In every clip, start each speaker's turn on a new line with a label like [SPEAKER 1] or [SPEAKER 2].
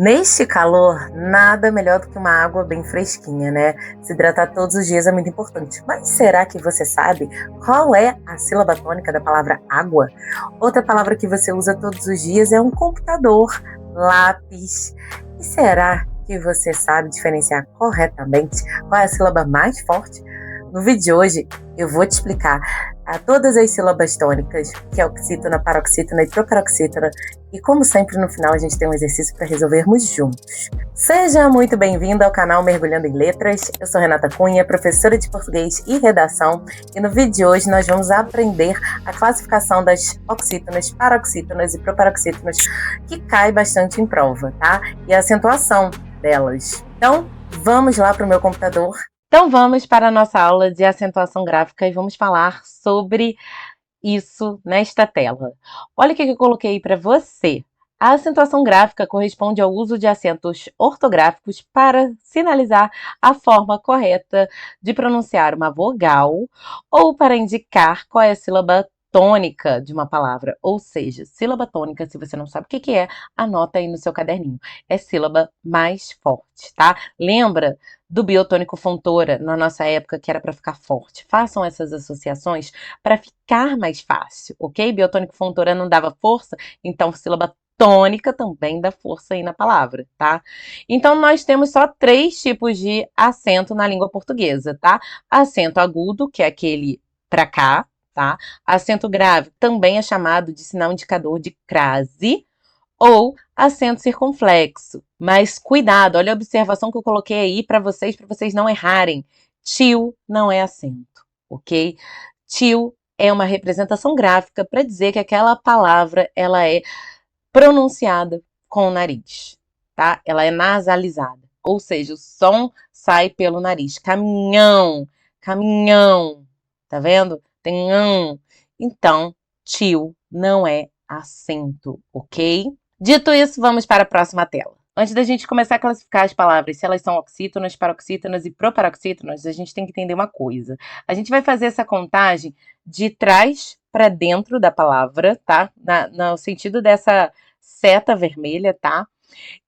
[SPEAKER 1] Neste calor, nada melhor do que uma água bem fresquinha, né? Se hidratar todos os dias é muito importante. Mas será que você sabe qual é a sílaba tônica da palavra água? Outra palavra que você usa todos os dias é um computador, lápis. E será que você sabe diferenciar corretamente qual é a sílaba mais forte? No vídeo de hoje, eu vou te explicar todas as sílabas tônicas, que é oxítona, paroxítona e proparoxítona, e como sempre no final a gente tem um exercício para resolvermos juntos. Seja muito bem-vindo ao canal Mergulhando em Letras. Eu sou Renata Cunha, professora de português e redação, e no vídeo de hoje nós vamos aprender a classificação das oxítonas, paroxítonas e proparoxítonas, que cai bastante em prova, tá? E a acentuação delas. Então, vamos lá para o meu computador. Então vamos para a nossa aula de acentuação gráfica e vamos falar sobre isso nesta tela. Olha o que eu coloquei para você. A acentuação gráfica corresponde ao uso de acentos ortográficos para sinalizar a forma correta de pronunciar uma vogal ou para indicar qual é a sílaba tônica de uma palavra. Ou seja, sílaba tônica, se você não sabe o que é, anota aí no seu caderninho. É sílaba mais forte, tá? Lembra do biotônico fontora na nossa época, que era para ficar forte? Façam essas associações para ficar mais fácil, ok? Biotônico fontora não dava força, então sílaba tônica também dá força aí na palavra, tá? Então, nós temos só 3 tipos de acento na língua portuguesa, tá? Acento agudo, que é aquele pra cá, tá? Acento grave também é chamado de sinal indicador de crase, ou acento circunflexo. Mas cuidado, olha a observação que eu coloquei aí para vocês não errarem. Tio não é acento, ok? Tio é uma representação gráfica para dizer que aquela palavra ela é pronunciada com o nariz, tá? Ela é nasalizada, ou seja, o som sai pelo nariz. Caminhão, caminhão, tá vendo? Tem Então, tio não é acento, ok? Dito isso, vamos para a próxima tela. Antes da gente começar a classificar as palavras, se elas são oxítonas, paroxítonas e proparoxítonas, a gente tem que entender uma coisa. A gente vai fazer essa contagem de trás para dentro da palavra, tá? No sentido dessa seta vermelha, tá?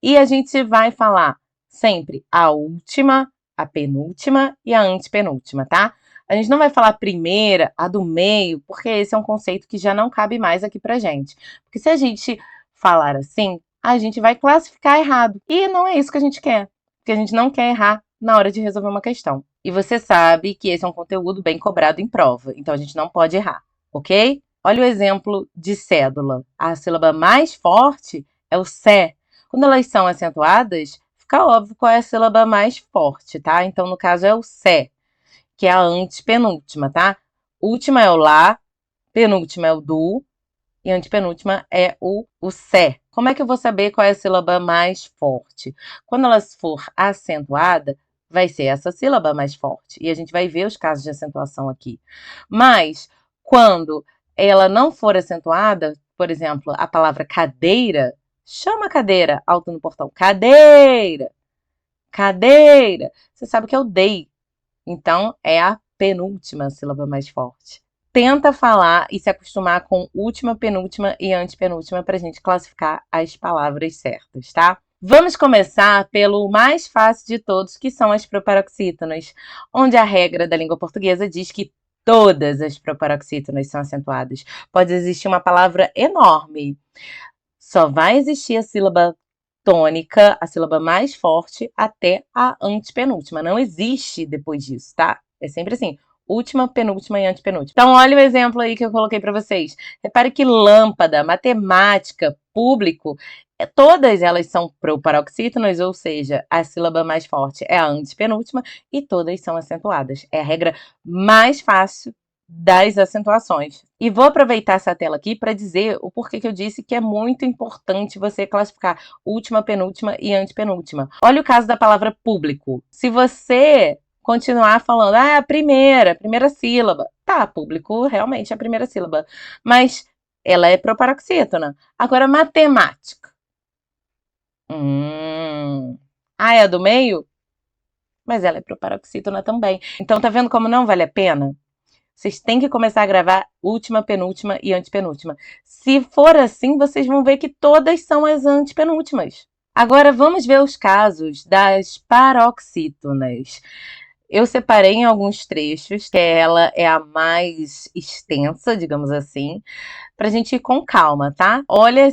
[SPEAKER 1] E a gente vai falar sempre a última, a penúltima e a antepenúltima, tá? A gente não vai falar a primeira, a do meio, porque esse é um conceito que já não cabe mais aqui pra gente. Porque se a gente falar assim, a gente vai classificar errado. E não é isso que a gente quer. Porque a gente não quer errar na hora de resolver uma questão. E você sabe que esse é um conteúdo bem cobrado em prova. Então a gente não pode errar, ok? Olha o exemplo de cédula. A sílaba mais forte é o sé. Quando elas são acentuadas, fica óbvio qual é a sílaba mais forte, tá? Então, no caso, é o sé, que é a antepenúltima, tá? Última é o lá, penúltima é o do, e antepenúltima é o sé. Como é que eu vou saber qual é a sílaba mais forte? Quando ela for acentuada, vai ser essa sílaba mais forte. E a gente vai ver os casos de acentuação aqui. Mas, quando ela não for acentuada, por exemplo, a palavra cadeira, chama a cadeira, alto no portão. Cadeira! Cadeira! Você sabe que é o dei. Então, é a penúltima sílaba mais forte. Tenta falar e se acostumar com última, penúltima e antepenúltima para a gente classificar as palavras certas, tá? Vamos começar pelo mais fácil de todos, que são as proparoxítonas, onde a regra da língua portuguesa diz que todas as proparoxítonas são acentuadas. Pode existir uma palavra enorme. Só vai existir a sílaba tônica, a sílaba mais forte, até a antepenúltima. Não existe depois disso, tá? É sempre assim, última, penúltima e antepenúltima. Então, olha o exemplo aí que eu coloquei para vocês. Repare que lâmpada, matemática, público, todas elas são proparoxítonas, ou seja, a sílaba mais forte é a antepenúltima e todas são acentuadas. É a regra mais fácil das acentuações. E vou aproveitar essa tela aqui para dizer o porquê que eu disse que é muito importante você classificar última, penúltima e antepenúltima. Olha o caso da palavra público. Se você continuar falando, a primeira sílaba. Tá, público realmente é a primeira sílaba. Mas ela é proparoxítona. Agora, matemática. É a do meio? Mas ela é proparoxítona também. Então, tá vendo como não vale a pena? Vocês têm que começar a gravar última, penúltima e antepenúltima. Se for assim, vocês vão ver que todas são as antepenúltimas.
[SPEAKER 2] Agora vamos ver os casos das paroxítonas. Eu separei em alguns trechos, que ela é a mais extensa, digamos assim, para a gente ir com calma, tá? Olha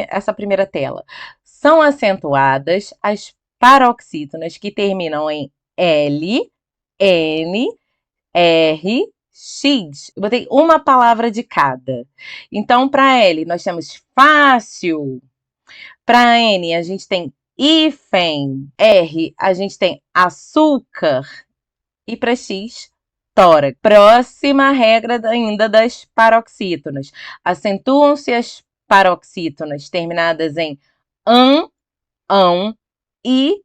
[SPEAKER 2] essa primeira tela. São acentuadas as paroxítonas que terminam em L, N, R, X. Eu botei uma palavra de cada. Então, para L, nós temos fácil. Para N, a gente tem hífen. R, a gente tem açúcar. E para X, tórax. Próxima regra ainda das paroxítonas. Acentuam-se as paroxítonas terminadas em ão, i,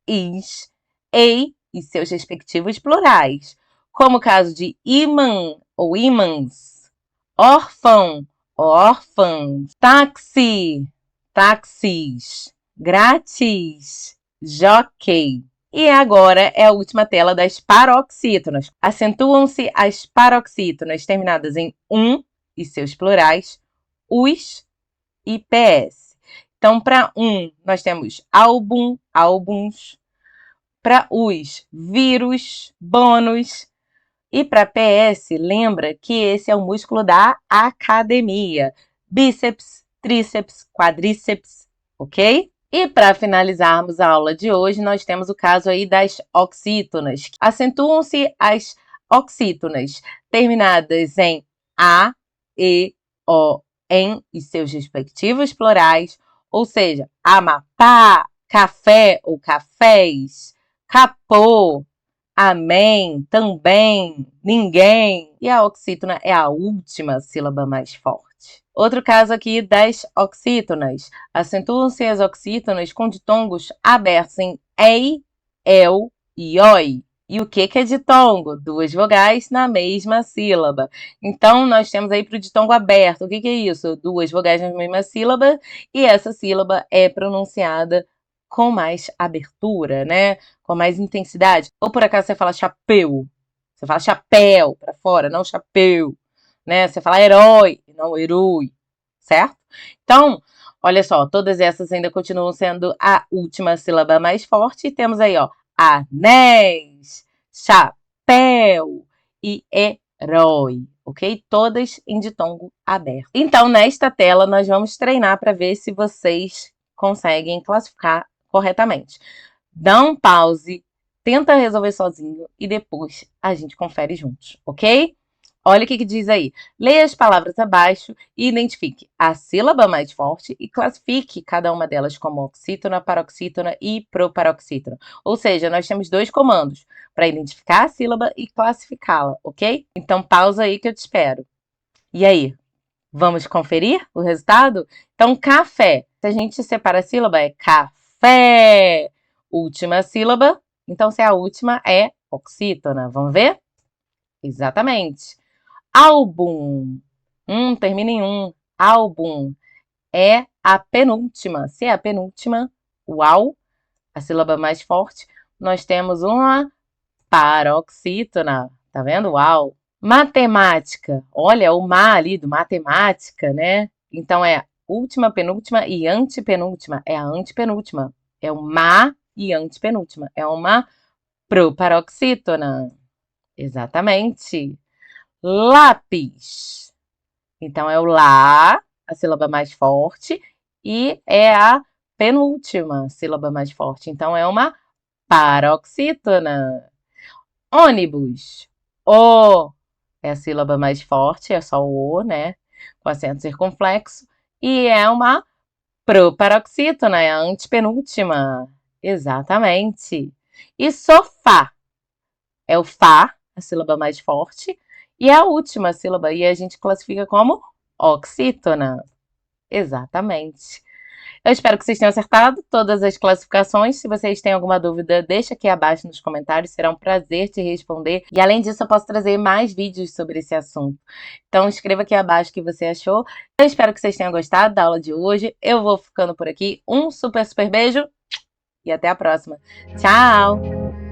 [SPEAKER 2] is, ei e seus respectivos plurais, como o caso de imã ou imãs, órfão, órfãs, táxi, táxis, grátis, jockey. E agora é a última tela das paroxítonas. Acentuam-se as paroxítonas terminadas em e seus plurais, os e ps. Então, para nós temos álbum, álbuns. Para os, vírus, bônus. E para PS, lembra que esse é o músculo da academia. Bíceps, tríceps, quadríceps, ok? E para finalizarmos a aula de hoje, nós temos o caso aí das oxítonas. Acentuam-se as oxítonas terminadas em a, e, o, em e seus respectivos plurais, ou seja, Amapá, café ou cafés, capô, amém, também, ninguém. E a oxítona é a última sílaba mais forte. Outro caso aqui das oxítonas. Acentuam-se as oxítonas com ditongos abertos em ei, el e oi. E o que é ditongo? Duas vogais na mesma sílaba. Então, nós temos aí para o ditongo aberto. O que é isso? Duas vogais na mesma sílaba e essa sílaba é pronunciada com mais abertura, né? Com mais intensidade. Ou por acaso você fala chapéu. Você fala chapéu para fora, não chapéu. Né? Você fala herói, não herói. Certo? Então, olha só, todas essas ainda continuam sendo a última sílaba mais forte. E temos aí, ó, anéis, chapéu e herói, ok? Todas em ditongo aberto. Então, nesta tela, nós vamos treinar para ver se vocês conseguem classificar corretamente. Dá um pause, tenta resolver sozinho e depois a gente confere juntos, ok? Olha o que diz aí. Leia as palavras abaixo e identifique a sílaba mais forte e classifique cada uma delas como oxítona, paroxítona e proparoxítona. Ou seja, nós temos dois comandos para identificar a sílaba e classificá-la, ok? Então pausa aí que eu te espero. E aí, vamos conferir o resultado? Então, café. Se a gente separa a sílaba, é café. Última sílaba. Então, se a última é oxítona. Vamos ver? Exatamente. Álbum. Termina em álbum. É a penúltima. Se é a penúltima, uau, a sílaba mais forte, nós temos uma paroxítona. Tá vendo? Uau. Matemática. Olha, o má ali do matemática, né? Então é última, penúltima e antepenúltima. É a antepenúltima. É o má e antepenúltima. É uma proparoxítona. Exatamente. Lápis. Então é o lá, a sílaba mais forte, e é a penúltima sílaba mais forte. Então é uma paroxítona. Ônibus. O é a sílaba mais forte, é só o O, né? Com acento circunflexo. E é uma proparoxítona, é a antepenúltima. Exatamente. E sofá. É o fá, a sílaba mais forte, e a última sílaba, e a gente classifica como oxítona. Exatamente. Eu espero que vocês tenham acertado todas as classificações. Se vocês têm alguma dúvida, deixa aqui abaixo nos comentários. Será um prazer te responder. E além disso, eu posso trazer mais vídeos sobre esse assunto. Então, escreva aqui abaixo o que você achou. Eu espero que vocês tenham gostado da aula de hoje. Eu vou ficando por aqui. Um super, super beijo e até a próxima. Tchau!